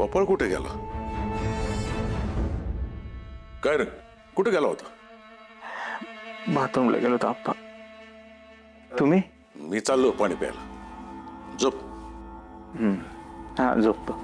गोपाळ कुठे गेला? काय रे, कुठे गेला होता? बाथरूमला गेलो होतो आप्पा. तुम्ही? मी चाललो पाणी प्यायला. झोप. हा झोपतो.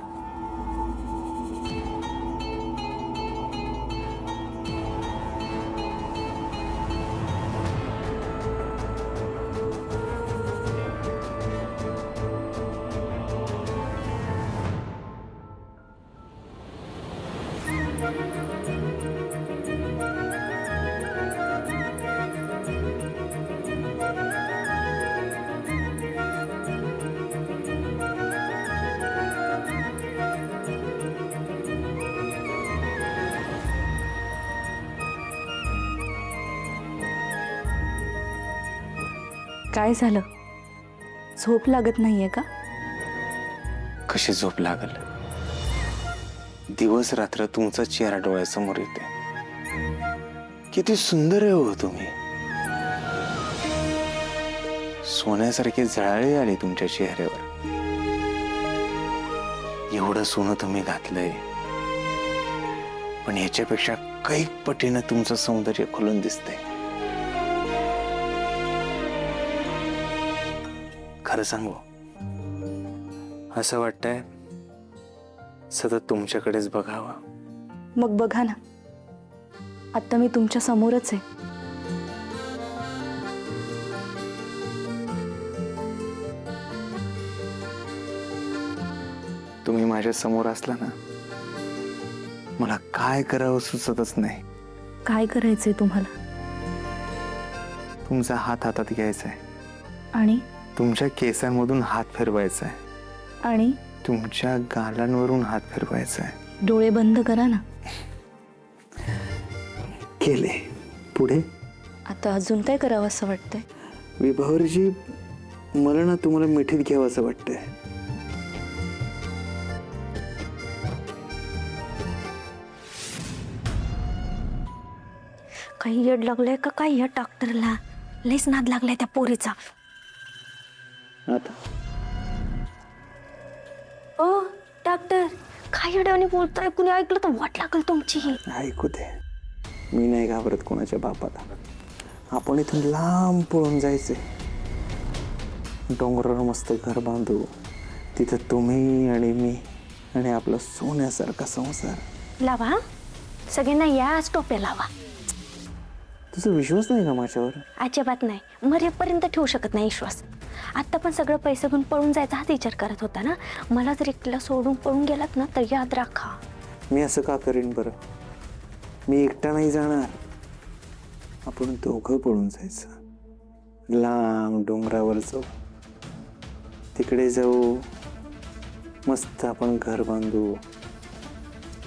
काय झालं? झोप लागत नाहीये का? कशी झोप लागल? दिवस रात्र तुमचा चेहरा डोळ्यासमोर येते. किती सुंदर आहे हो तुम्ही. सोन्यासारखी झळाळी आली तुमच्या चेहऱ्यावर. एवढं सोनं तुम्ही घातलंय, पण याच्यापेक्षा कैक पटीनं तुमचं सौंदर्य खुलून दिसतंय. खरं सांगू, असं वाटतंय सतत तुमच्याकडेच बघावं. मग बघा ना, आता मी तुमच्या समोरच आहे. तुम्ही माझ्या समोर असला ना, मला काय करावं सुचतच नाही. काय करायचंय तुम्हाला? तुमचा हात हातात घ्यायचा आहे आणि तुमच्या केसांमधून हात फिरवायचा आहे आणि तुमच्या गालांवरून हात फिरवायचा आहे. डोळे बंद करा ना. केले. पुढे आता अजून काय करावं असं वाटतंय? विभावरजी, मला ना तुम्हाला मिठीत घ्यावं असं वाटतंय. काही येड लागलंय का काय या डॉक्टरला? लईच नाद लागलाय त्या पोरीचा. आता ओ डॉक्टर, काय येड्याने बोलताय? कुणी ऐकलं तर वाट लागल तुमची. ऐकू दे, मी नाही घाबरत कोणाच्या बापाला. आपण इथून लांब पळून जायचंय. डोंगरावर मस्त घर बांधू, तिथं तुम्ही आणि मी आणि आपला सोन्यासारखा संसार. लावा सगळ्यांना याच टोप्या लावा. तुझा विश्वास नाही का माझ्यावर? अजिबात नाही. मरेपर्यंत ठेवू शकत नाही विश्वास. आता पण सगळं पैसे घेऊन पळून जायचा हाच विचार करत होता ना. मला जर एकटीला सोडून पळून गेलात ना तर याद राखा. मी असं का करीन बरं? मी एकटा नाही जाणार. आपण दोघं पळून जायचं. लांब डोंगरावर जाऊ, तिकडे जाऊ, मस्त आपण घर बांधू.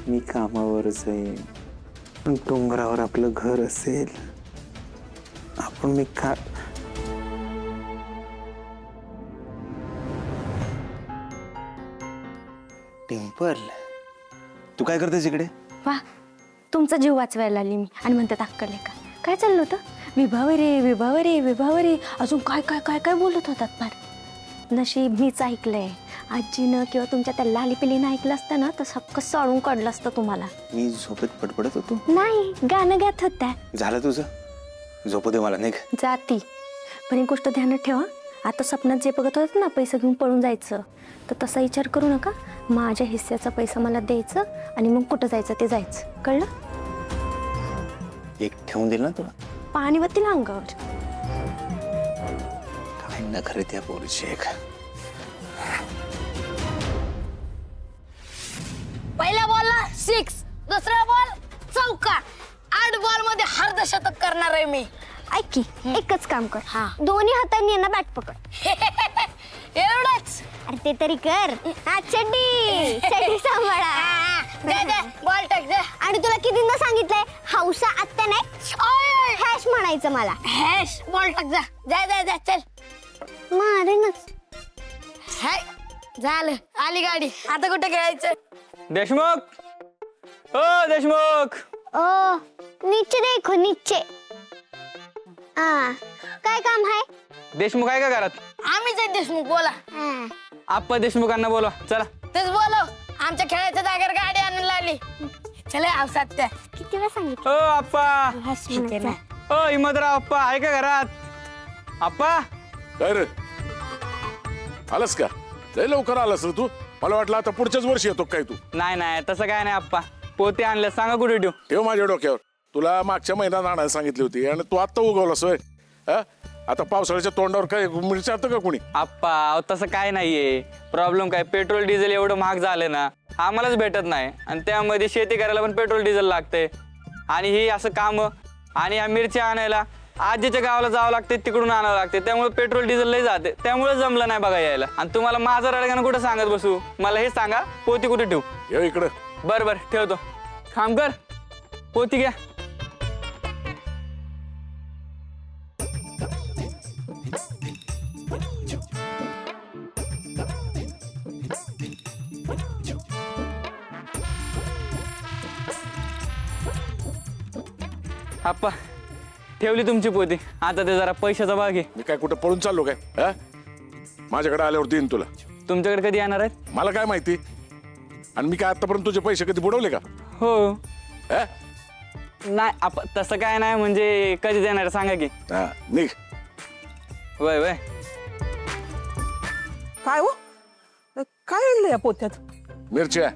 मी कामावर जाईन, पण डोंगरावर आपलं घर असेल. आपण मी का टिम्पल, तू काय करतेस इकडे? वा, तुमचा जीव वाचवायला आली मी आणि म्हणतात अक्कल का? काय चाललं होतं? विभावरे विभावरे विभावरे, अजून काय काय काय काय बोलत होतात फार. नशीब मीच ऐकलंय. आजीनं किंवा तुमच्या त्या लाली पिलीनं ऐकलं असतं ना तर सक्कं साळून काढलं असतं तुम्हाला. मी झोपेत पडपडत होतो. नाही, गाणं गात होत्या. झालं तुझं, झोपू दे मला. निघ. जाती. पण एक गोष्ट ध्यानात ठेवा, आता स्वप्नात जे बघत होतात ना पैसे घेऊन पळून जायचं, तर तसा विचार करू नका. माझ्या हिस्स्याचा पैसा मला द्यायचं आणि मग कुठं जायचं ते जायचं. कळलं? एक ठेवून दिल ना तुला. पाणी वतील अंगावर. काय नखरे त्या पोरीची. एक पहिल्या बॉलला 6, दुसरा बॉल चौका. 8 बॉल मध्ये अर्धशतक करणार आहे मी. ऐक की, एकच काम कर. हा. दोन्ही हातांनी यांना बॅट पकड. एवढंच. अरे ते तरी कर. हा, चड्डी चड्डी सांभाळा. बॉल टाक दे. आणि तुला कितींदा सांगितलंय, हौसा आत्ता नाही हॅश म्हणायचं मला. हॅश बॉल टाक. जा जा जा जा चल. मारेनच. हाय, झालं. आली गाडी. आता कुठे खेळायचं? देशमुख, ओ देशमुख. ओ नीचे देखो नीचे. हा, काय काम आहे? देशमुख आहे का घरात? आम्हीच आहे देशमुख. बोला. हा. आप्पा देशमुखांना बोलवा चला. तेच बोलव. आमच्या खेळायच्या जागेवर गाडी आणून लावली. चला आवसात त्या किती वेळा सांगितलं ओ आप्पा हस म्हणायचं. ओ हिमतराव आप्पा आहे का घरात? आप्पा काय रे आलास का? लय लवकर आलास रे तू. मला वाटलं आता पुढच्याच वर्षी येतो काय तू. नाही नाही तसं काय नाही आप्पा. पोते आणले सांगा कुठे ठेवू? ठेव माझ्या डोक्यावर. तुला मागच्या महिन्यात आणायला सांगितली होती आणि तू आत्ता उगवलास होय. हा? आता पावसाळ्याच्या तोंडावर काय मिरच्यात का कोणी? आप्पा अहो तसं काय नाहीये. प्रॉब्लेम काय पेट्रोल डिझेल एवढं महाग झालं ना आम्हालाच भेटत नाही आणि त्यामध्ये शेती करायला पण पेट्रोल डिझेल लागते आणि ही असं काम आणि या मिरच्या आणायला आजीच्या गावाला जावं लागते तिकडून आणावं लागते त्यामुळे पेट्रोल डिझेल लय जाते त्यामुळे जमलं नाही बघा यायला. आणि तुम्हाला माझं रडगाणं कुठं सांगत बसू? मला हे सांगा पोती कुठे ठेवू? ये इकडं. बरं बरं ठेवतो. काम कर पोती घ्या. आप्पा ठेवली तुमची पोती. आता ते जरा पैशाचा भाग आहे. मी काय कुठं पळून चाललो काय? हा? माझ्याकडे आल्यावर देईन तुला. तुमच्याकडे कधी येणार आहेत? मला काय माहिती? आणि मी काय आतापर्यंत तुझे पैसे कधी बुडवले का? हो हा? नाही आप्पा तसं काय नाही म्हणजे कधी देणार सांगा की. हा, निघ. वय वय काय हो काय आणलं या पोत्यात? मिरच्या.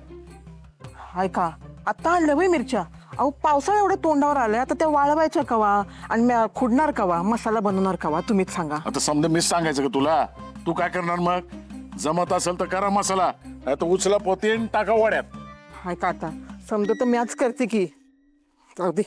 हाय का आता आणलं बाई मिरच्या. अहो पावसाळा एवढ्या तोंडावर आलाय आता त्या वाळवायच्या कवा आणि खुडणार कवा मसाला बनवणार कवा तुम्हीच सांगा. आता समजा मीच सांगायचं का तुला? तू काय करणार मग? जमत असेल तर करा मसाला नाही तर उचला पोती आणि टाका वाड्यात. हाय का आता समजा तर मी आज करते की. जाऊ दे.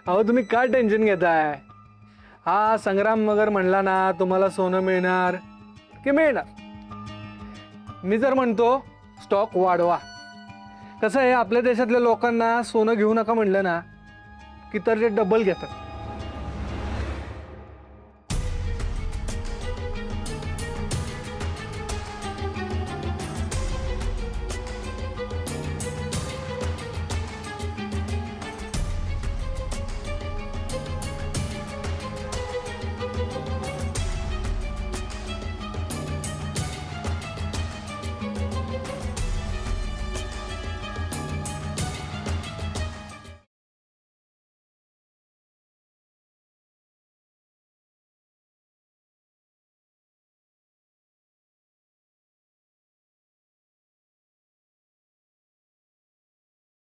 अहो तुम्ही काय टेन्शन घेताय? हा संग्राम मगर म्हणला ना तुम्हाला सोनं मिळणार की मिळणार. मी जर म्हणतो स्टॉक वाढवा. कसं आहे आपल्या देशातल्या लोकांना सोनं घेऊ नका म्हणलं ना की तर ते डबल घेतात.